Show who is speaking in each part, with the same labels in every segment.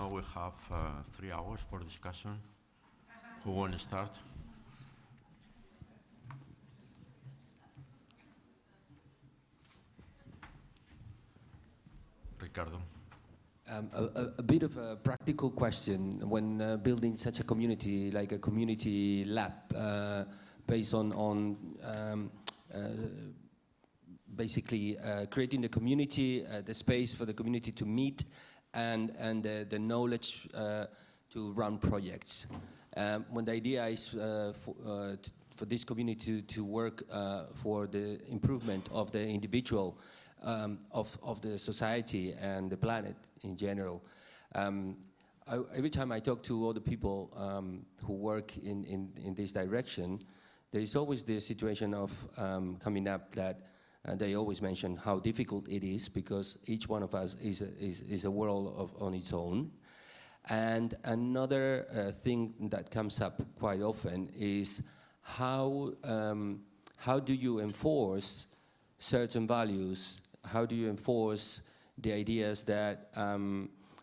Speaker 1: Now we have 3 hours for discussion. Who want to start? Ricardo.
Speaker 2: A bit of a practical question when building such a community, like a community lab, based on basically creating the community, the space for the community to meet, and the knowledge to run projects. When the idea is for this community to work for the improvement of the individual, of the society and the planet in general. Every time I talk to other people who work in this direction, there is always the situation of coming up that they always mention how difficult it is, because each one of us is a world on its own. And another thing that comes up quite often is how do you enforce certain values? How do you enforce the ideas that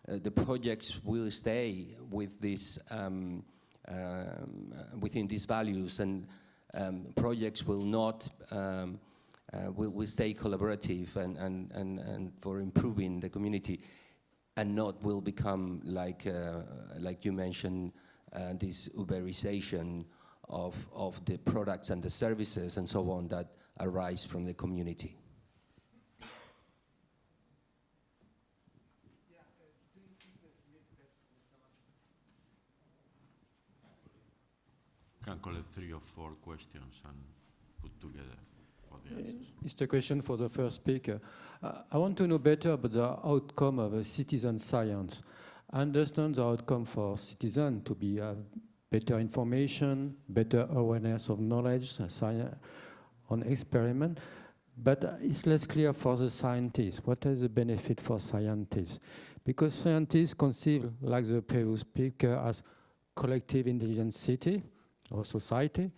Speaker 2: the projects will stay with this within these values, and projects will not will stay collaborative and for improving the community, and not will become like you mentioned, this Uberization of the products and the services and so on that arise from the community.
Speaker 1: Can collect 3 or 4 questions and put together for the answers.
Speaker 3: It's a question for the first speaker. I want to know better about the outcome of a citizen science. I understand the outcome for citizens to be better information, better awareness of knowledge, on experiment, but it's less clear for the scientists. What is the benefit for scientists? Because scientists conceive, like the previous speaker, as collective intelligent city or society,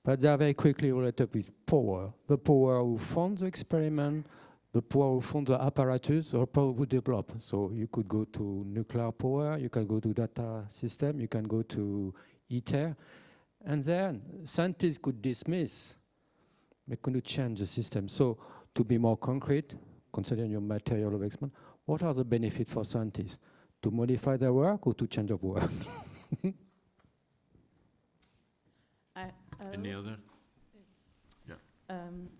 Speaker 3: but they are very quickly related with power. The power who funds the experiment, the power who funds the apparatus, or power who develop. So you could go to nuclear power, you can go to data system, you can go to ITER, and then scientists could dismiss, they couldn't change the system. So to be more concrete, considering your material of experiment, what are the benefits for scientists? To modify their work or to change of work?
Speaker 1: Any other? Yeah.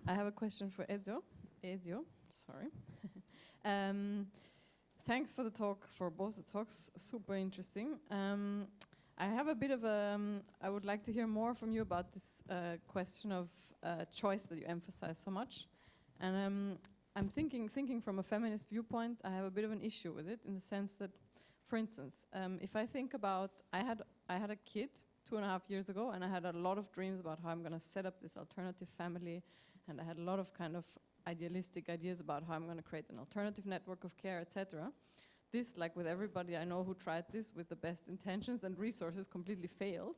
Speaker 4: I have a question for Ezio. Sorry. Thanks for the talk, for both the talks, super interesting. I have a bit of I would like to hear more from you about this question of choice that you emphasize so much. And I'm thinking from a feminist viewpoint, I have a bit of an issue with it, in the sense that, for instance, if I think about, I had a kid 2.5 years ago, and I had a lot of dreams about how I'm going to set up this alternative family, and I had a lot of kind of idealistic ideas about how I'm going to create an alternative network of care, etc. This, like with everybody I know who tried this with the best intentions and resources, completely failed,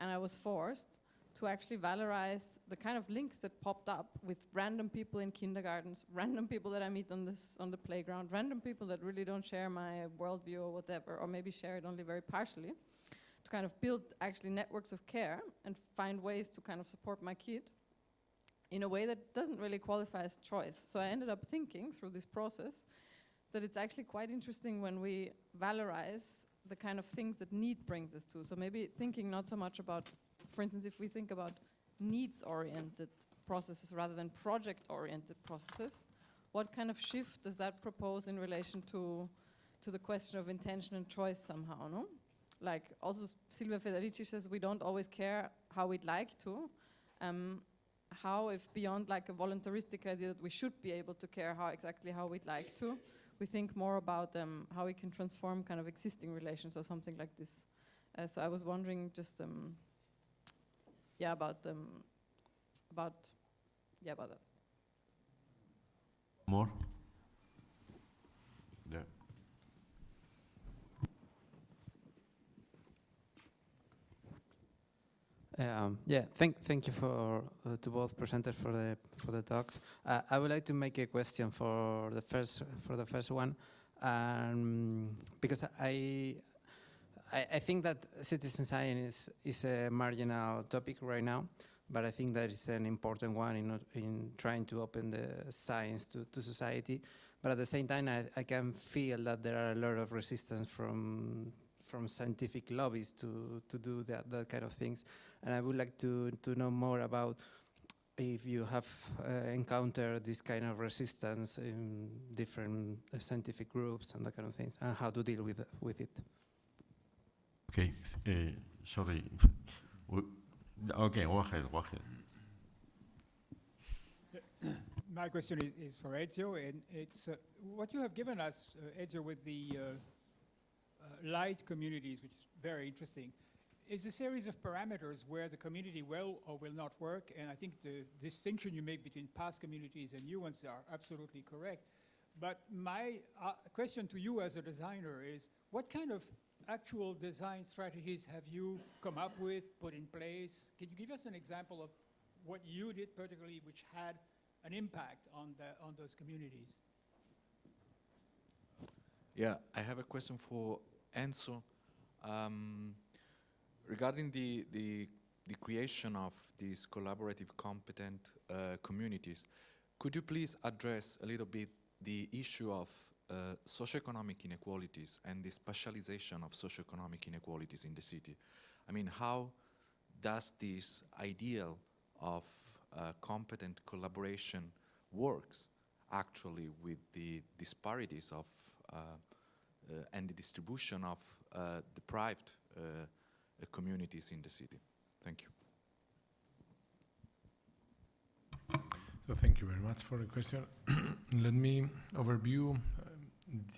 Speaker 4: and I was forced to actually valorize the kind of links that popped up with random people in kindergartens, random people that I meet on the playground, random people that really don't share my worldview or whatever, or maybe share it only very partially, to kind of build actually networks of care and find ways to kind of support my kid in a way that doesn't really qualify as choice. So I ended up thinking through this process that it's actually quite interesting when we valorize the kind of things that need brings us to. So maybe thinking not so much about, for instance, if we think about needs-oriented processes rather than project-oriented processes, what kind of shift does that propose in relation to the question of intention and choice somehow, no? Like also Silvia Federici says we don't always care how we'd like to. How if beyond like a voluntaristic idea that we should be able to care how we'd like to, we think more about how we can transform kind of existing relations or something like this. So I was wondering just about that.
Speaker 1: More? Yeah.
Speaker 5: Thank you for to both presenters for the talks. I would like to make a question for the first one. Because I think that citizen science is a marginal topic right now, but I think that it's an important one in trying to open the science to society. But at the same time, I can feel that there are a lot of resistance from scientific lobbies to do that kind of things. And I would like to know more about if you have encountered this kind of resistance in different scientific groups and that kind of things, and how to deal with it.
Speaker 1: Okay, sorry. Okay, go ahead.
Speaker 6: My question is for Ezio, and it's what you have given us, Ezio, with the light communities, which is very interesting, is a series of parameters where the community will or will not work, and I think the distinction you make between past communities and new ones are absolutely correct. But my question to you as a designer is, what kind of actual design strategies have you come up with, put in place? Can you give us an example of what you did particularly which had an impact on those communities?
Speaker 7: Yeah, I have a question for Enzo. Regarding the creation of these collaborative, competent communities, could you please address a little bit the issue of socioeconomic inequalities and the spatialization of socioeconomic inequalities in the city? I mean, how does this ideal of competent collaboration works actually with the disparities of and the distribution of deprived communities in the city? Thank you.
Speaker 8: So thank you very much for the question. Let me overview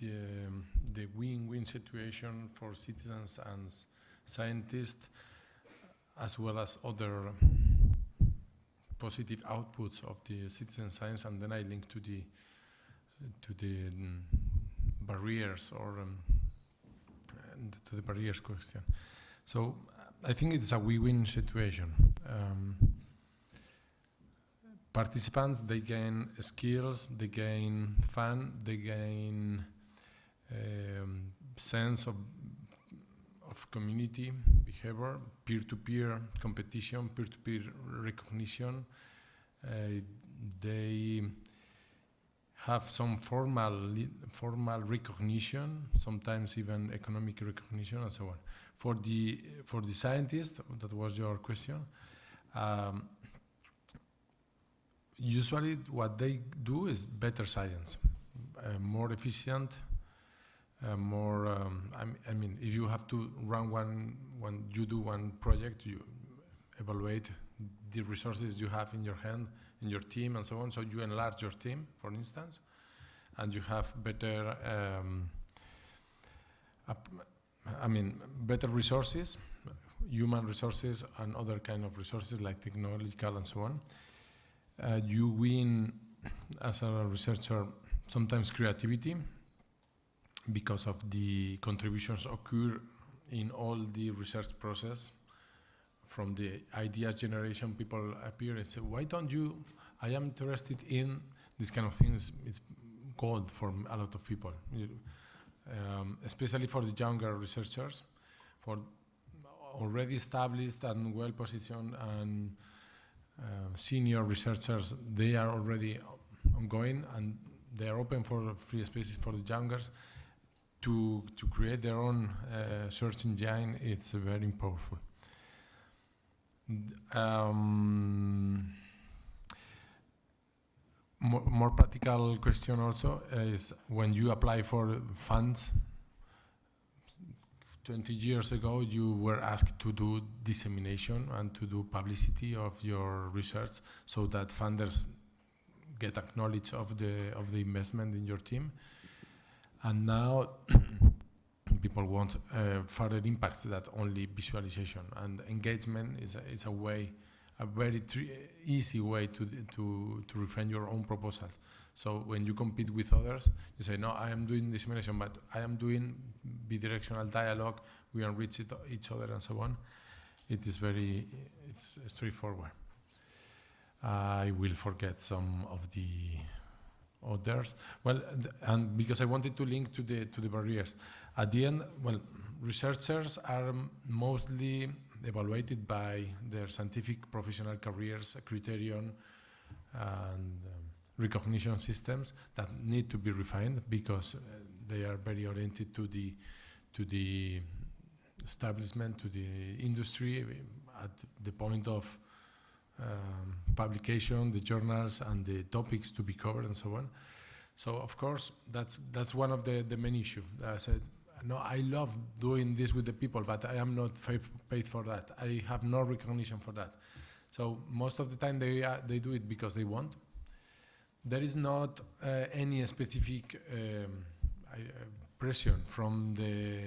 Speaker 8: the win-win situation for citizens and scientists, as well as other positive outputs of the citizen science, and then I link to the barriers or to the barriers question. So I think it's a win-win situation. Participants, they gain skills, they gain fun, they gain sense of community behavior, peer-to-peer competition, peer-to-peer recognition. They have some formal recognition, sometimes even economic recognition, and so on. For the scientist, that was your question. Usually, what they do is better science, more efficient, more. I mean, if you have to run when you do one project, you evaluate the resources you have in your hand, in your team, and so on. So you enlarge your team, for instance, and you have better. Better resources, human resources, and other kind of resources like technological and so on. You win as a researcher sometimes creativity because of the contributions occur in all the research process. From the ideas generation, people appear and say, why don't you, I am interested in this kind of things. It's gold for a lot of people, especially for the younger researchers, for already established and well-positioned and senior researchers. They are already ongoing and they are open for free spaces for the youngers to create their own search engine. It's very powerful. More practical question also is when you apply for funds. 20 years ago, you were asked to do dissemination and to do publicity of your research so that funders get acknowledged of the investment in your team. And now people want further impacts that only visualization, and engagement is a way, a very easy way to refine your own proposals. So when you compete with others, you say, no, I am doing dissemination, but I am doing bidirectional dialogue, we enrich each other and so on. It's straightforward. I will forget some of the others. Well, and because I wanted to link to the barriers. At the end, well, researchers are mostly evaluated by their scientific professional careers, a criterion, and recognition systems that need to be refined because they are very oriented to the establishment, to the industry at the point of publication, the journals and the topics to be covered and so on. So of course that's one of the main issues. I said, no, I love doing this with the people, but I am not paid for that. I have no recognition for that. So most of the time they do it because they want. There is not any specific pressure from the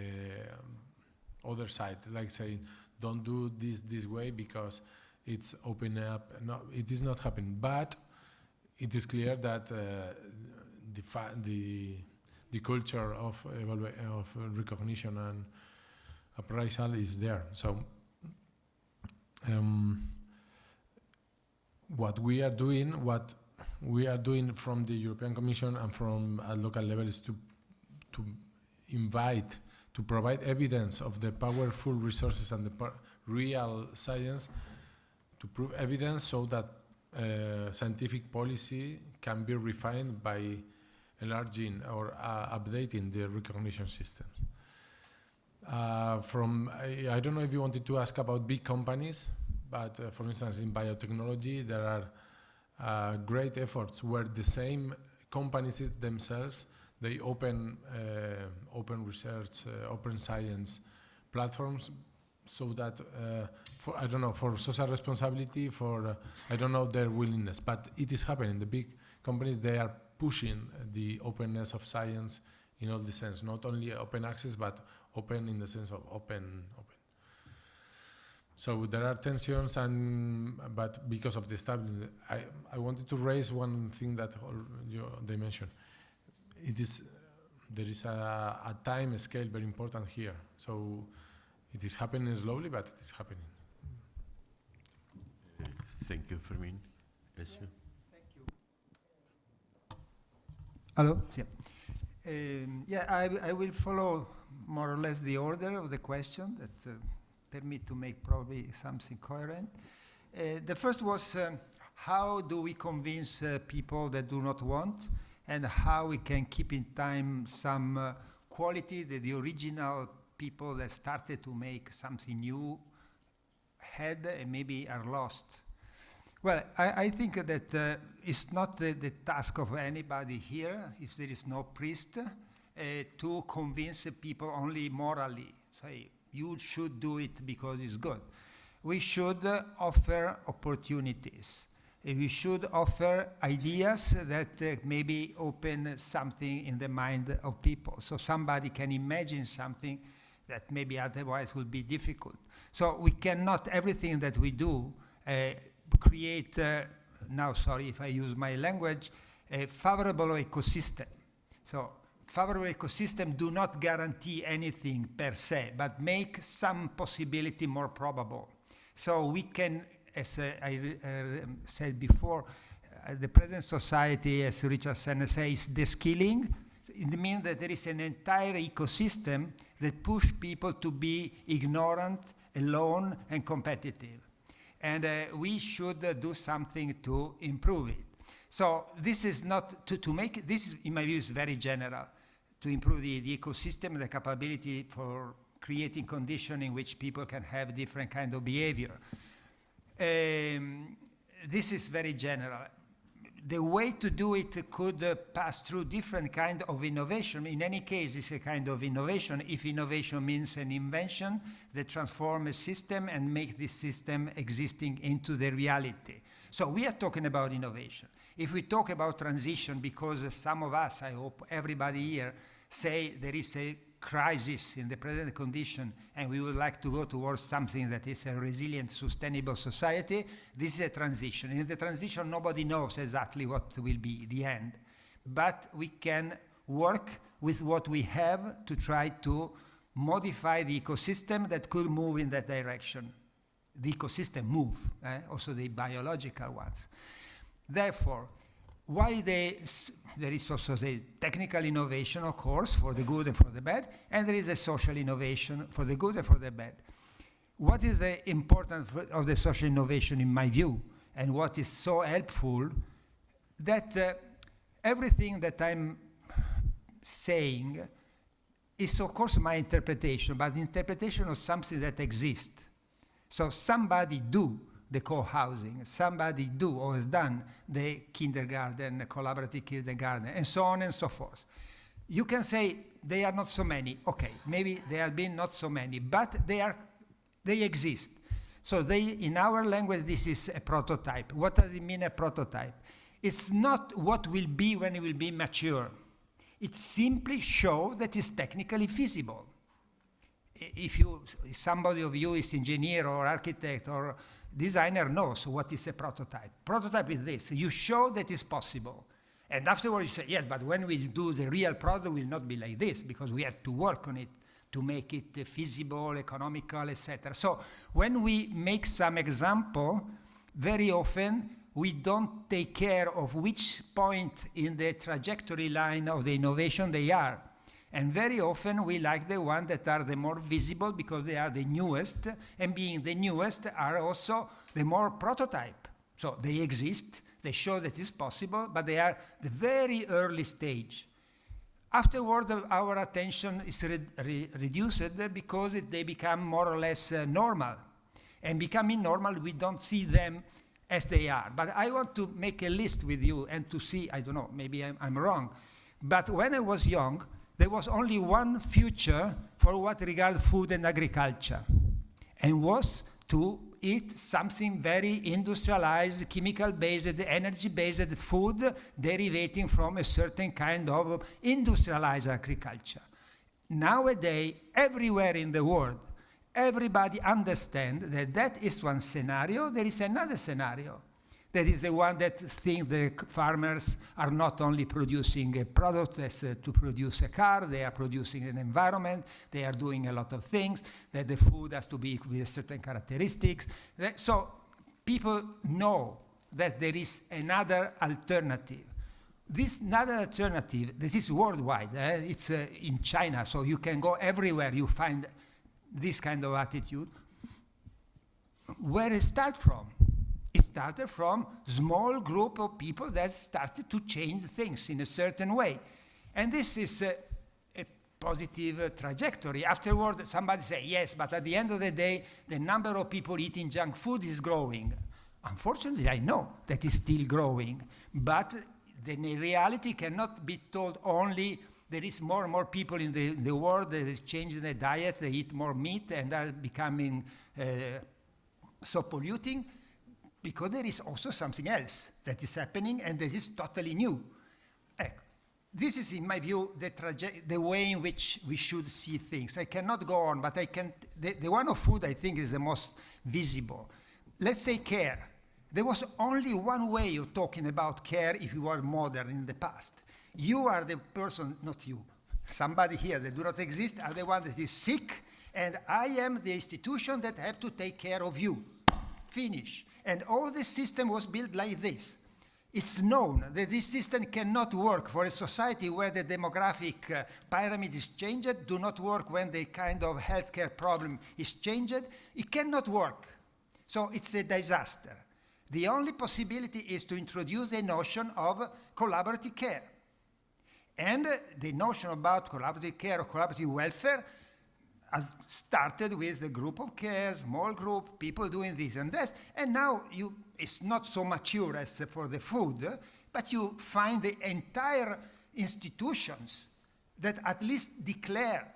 Speaker 8: other side, like saying, don't do this way because it's opening up. No, it is not happening. But it is clear that the culture of recognition and appraisal is there. So what we are doing from the European Commission and from a local level is to provide evidence of the powerful resources and the real science, to prove evidence so that scientific policy can be refined by enlarging or updating the recognition systems. I don't know if you wanted to ask about big companies, but for instance, in biotechnology, there are great efforts where the same companies themselves, they open research, open science platforms, so that for social responsibility, I don't know their willingness, but it is happening. The big companies, they are pushing the openness of science in all the sense, not only open access, but open in the sense of open. So there are tensions, but because of the establishment, I wanted to raise one thing that they mentioned. There is a time scale very important here. So it is happening slowly, but it is happening.
Speaker 1: Thank you, Fermín. Ezio?
Speaker 9: Thank you. Hello? Yeah. I will follow more or less the order of the question that permit to make probably something coherent. The first was how do we convince people that do not want, and how we can keep in time some quality that the original people that started to make something new had and maybe are lost. Well, I think that it's not the task of anybody here, if there is no priest, to convince people only morally. Say, you should do it because it's good. We should offer opportunities. We should offer ideas that maybe open something in the mind of people. So somebody can imagine something that maybe otherwise would be difficult. So we cannot, everything that we do, create, now sorry if I use my language, a favorable ecosystem. So favorable ecosystem do not guarantee anything per se, but make some possibility more probable. So we can, as I said before, the present society, as Richard Sennett says, is de-skilling. It means that there is an entire ecosystem that push people to be ignorant, alone, and competitive. And we should do something to improve it. So this is not to make, this is, in my view, is very general, to improve the ecosystem, the capability for creating conditions in which people can have different kind of behavior. This is very general. The way to do it could pass through different kind of innovation. In any case, it's a kind of innovation. If innovation means an invention that transforms a system and make this system existing into the reality. So we are talking about innovation. If we talk about transition, because some of us, I hope everybody here, say there is a crisis in the present condition and we would like to go towards something that is a resilient, sustainable society, this is a transition. In the transition, nobody knows exactly what will be the end. But we can work with what we have to try to modify the ecosystem that could move in that direction. The ecosystem move, also the biological ones. Therefore, why there is also the technical innovation, of course, for the good and for the bad, and there is a social innovation for the good and for the bad. What is the importance of the social innovation in my view, and what is so helpful, that everything that I'm saying is of course my interpretation, but the interpretation of something that exists. So somebody do the co-housing, somebody do or has done the kindergarten, the collaborative kindergarten, and so on and so forth. You can say they are not so many. Okay, maybe there have been not so many, but they exist. So in our language, this is a prototype. What does it mean, a prototype? It's not what will be when it will be mature. It simply shows that it's technically feasible. If somebody of you is engineer or architect or designer knows what is a prototype. Prototype is this. You show that it's possible. And afterwards you say, yes, but when we do the real product, it will not be like this because we have to work on it to make it feasible, economical, etc. So when we make some example, very often we don't take care of which point in the trajectory line of the innovation they are. And very often we like the ones that are the more visible because they are the newest, and being the newest are also the more prototype. So they exist, they show that it's possible, but they are the very early stage. Afterward, our attention is reduced because they become more or less normal. And becoming normal, we don't see them as they are. But I want to make a list with you and to see, I don't know, maybe I'm wrong. But when I was young, there was only one future for what regard food and agriculture, and was to eat something very industrialized, chemical-based, energy-based food derivating from a certain kind of industrialized agriculture. Nowadays, everywhere in the world, everybody understands that that is one scenario. There is another scenario. That is the one that thinks the farmers are not only producing a product as to produce a car, they are producing an environment, they are doing a lot of things, that the food has to be with certain characteristics. So people know that there is another alternative. This another alternative, that is worldwide, it's in China, so you can go everywhere, you find this kind of attitude. Where it starts from? It started from a small group of people that started to change things in a certain way. And this is a positive trajectory. Afterward, somebody say, yes, but at the end of the day, the number of people eating junk food is growing. Unfortunately, I know that it's still growing, but the reality cannot be told only there is more and more people in the world that is changing their diet, they eat more meat and are becoming so polluting. Because there is also something else that is happening and that is totally new. This is, in my view, the way in which we should see things. I cannot go on, but the one of food I think is the most visible. Let's say care. There was only one way of talking about care if you were modern in the past. You are the person, not you, somebody here that do not exist are the one that is sick, and I am the institution that have to take care of you. Finish. And all the system was built like this. It's known that this system cannot work for a society where the demographic pyramid is changed, do not work when the kind of healthcare problem is changed. It cannot work. So it's a disaster. The only possibility is to introduce the notion of collaborative care. And the notion about collaborative care or collaborative welfare started with a group of care, small group, people doing this and that, and now it's not so mature as for the food, but you find the entire institutions that at least declare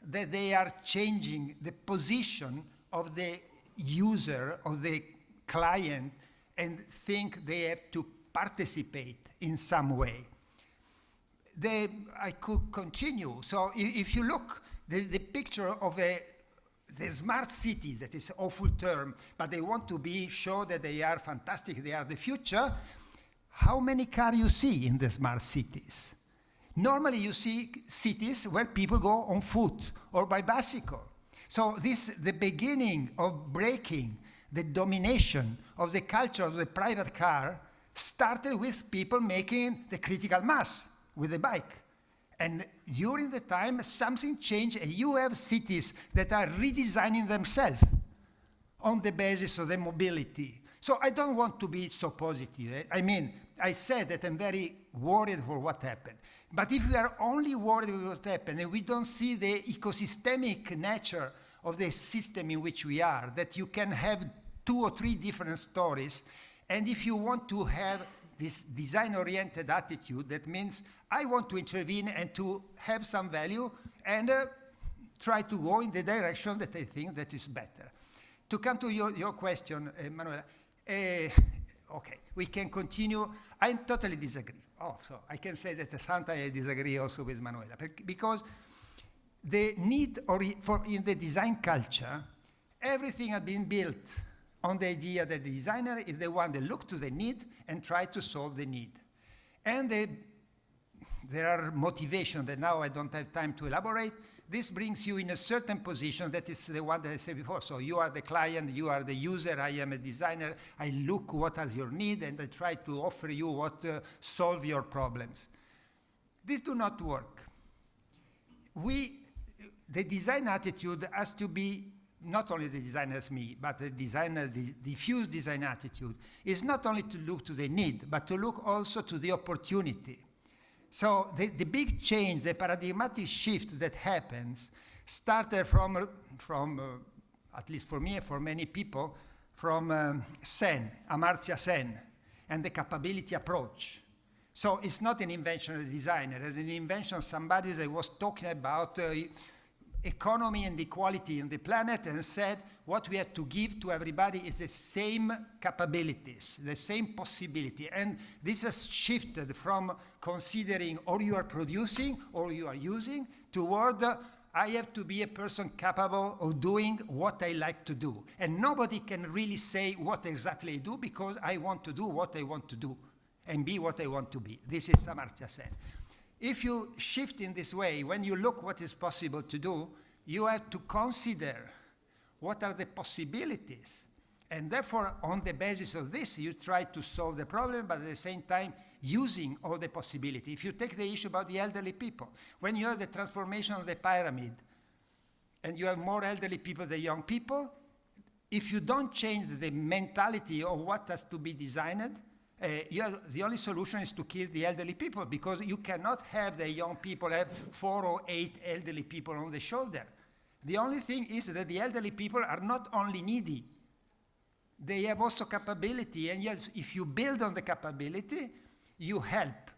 Speaker 9: that they are changing the position of the user, of the client, and think they have to participate in some way. I could continue. So if you look, the picture of the smart cities, that is an awful term, but they want to be sure that they are fantastic, they are the future. How many cars you see in the smart cities? Normally you see cities where people go on foot or by bicycle. So the beginning of breaking the domination of the culture of the private car started with people making the critical mass with the bike. And during the time, something changed, and you have cities that are redesigning themselves on the basis of the mobility. So I don't want to be so positive. I mean, I said that I'm very worried for what happened. But if we are only worried with what happened and we don't see the ecosystemic nature of the system in which we are, that you can have 2 or 3 different stories, and if you want to have this design-oriented attitude, that means I want to intervene and to have some value and try to go in the direction that I think that is better. To come to your question, Manuela, okay, we can continue. I totally disagree. Oh, so I can say that sometimes I disagree also with Manuela, because the need in the design culture, everything has been built on the idea that the designer is the one that looks to the need and tries to solve the need. And there are motivations that now I don't have time to elaborate. This brings you in a certain position that is the one that I said before. So you are the client, you are the user, I am a designer. I look what are your needs and I try to offer you what solve your problems. This do not work. The design attitude has to be not only the designer as me, but the designer, the diffuse design attitude is not only to look to the need, but to look also to the opportunity. So the big change, the paradigmatic shift that happens started from at least for me and for many people, from Sen, Amartya Sen, and the capability approach. So it's not an invention of the designer, it's an invention of somebody that was talking about economy and equality in the planet and said what we have to give to everybody is the same capabilities, the same possibility. And this has shifted from considering or you are producing or you are using toward I have to be a person capable of doing what I like to do. And nobody can really say what exactly I do because I want to do what I want to do and be what I want to be. This is Amartya Sen. If you shift in this way, when you look what is possible to do, you have to consider what are the possibilities. And therefore, on the basis of this, you try to solve the problem, but at the same time, using all the possibility. If you take the issue about the elderly people, when you have the transformation of the pyramid, and you have more elderly people than young people, if you don't change the mentality of what has to be designed, the only solution is to kill the elderly people, because you cannot have the young people have 4 or 8 elderly people on the shoulder. The only thing is that the elderly people are not only needy, they have also capability, and yes, if you build on the capability, you help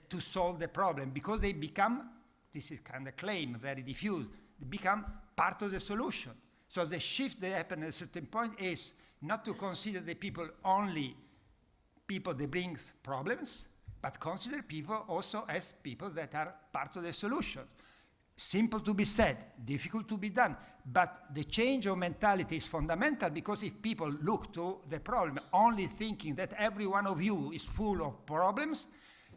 Speaker 9: to solve the problem, because they become, this is kind of claim, very diffuse, they become part of the solution. So the shift that happens at a certain point is not to consider the people only people that bring problems, but consider people also as people that are part of the solution. Simple to be said, difficult to be done, but the change of mentality is fundamental, because if people look to the problem only thinking that every one of you is full of problems,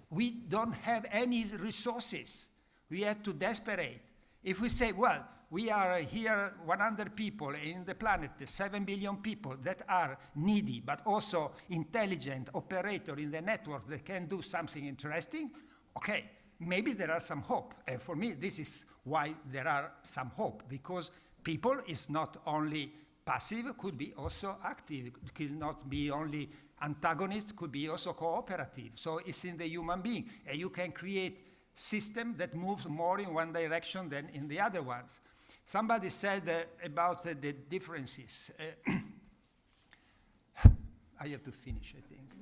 Speaker 9: we don't have any resources. We have to desperate. If we say, well, we are here 100 people in the planet, 7 billion people that are needy, but also intelligent operator in the network that can do something interesting, okay, maybe there are some hope. And for me, this is why there are some hope, because people is not only passive, could be also active, could not be only antagonist, could be also cooperative. So it's in the human being, and you can create system that moves more in one direction than in the other ones. Somebody said about the differences. I have to finish, I think.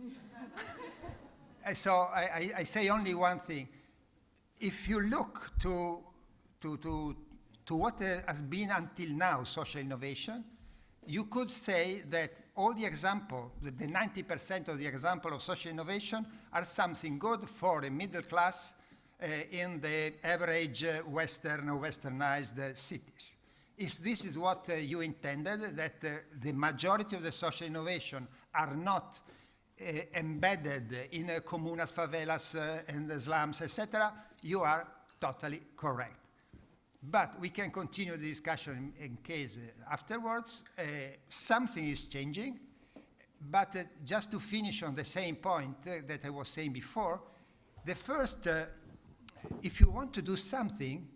Speaker 9: So I say only one thing. If you look to what has been until now social innovation, you could say that all the example, the 90% of the example of social innovation are something good for a middle class in the average Western or westernized cities. If this is what you intended, that the majority of the social innovation are not embedded in comunas, favelas, and the slums, etc., you are totally correct. But we can continue the discussion in case afterwards. Something is changing. But just to finish on the same point that I was saying before, the first, if you want to do something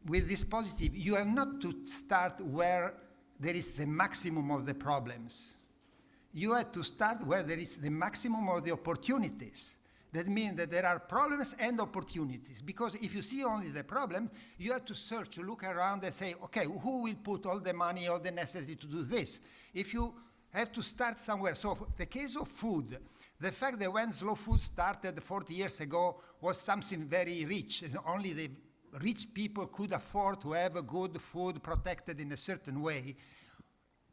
Speaker 9: with this positive, you have not to start where there is the maximum of the problems. You have to start where there is the maximum of the opportunities. That means that there are problems and opportunities, because if you see only the problem, you have to search, to look around and say, okay, who will put all the money, all the necessity to do this? If you have to start somewhere. So the case of food, the fact that when slow food started 40 years ago was something very rich, and only the rich people could afford to have a good food protected in a certain way.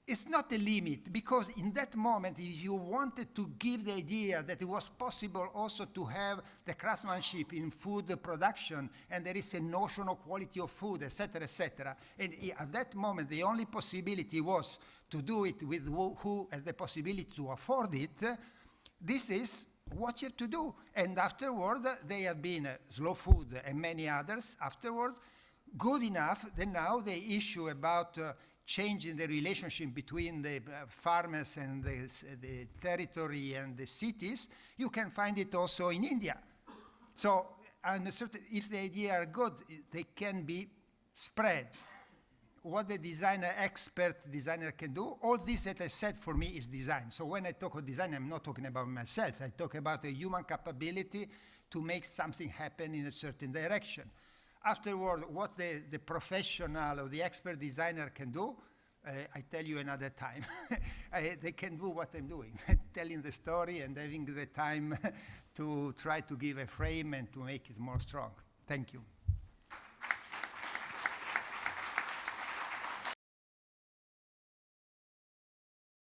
Speaker 9: It's not a limit, because in that moment, if you wanted to give the idea that it was possible also to have the craftsmanship in food production, and there is a notion of quality of food, etc., and at that moment, the only possibility was to do it with who has the possibility to afford it. This is what you have to do. And afterward, they have been slow food and many others afterward, good enough that now the issue about changing the relationship between the farmers and the territory and the cities, you can find it also in India. So if the ideas are good, they can be spread. What the expert designer can do, all this that I said for me is design. So when I talk of design, I'm not talking about myself. I talk about a human capability to make something happen in a certain direction. Afterward, what the professional or the expert designer can do, I tell you another time. They can do what I'm doing, telling the story and having the time to try to give a frame and to make it more strong. Thank you.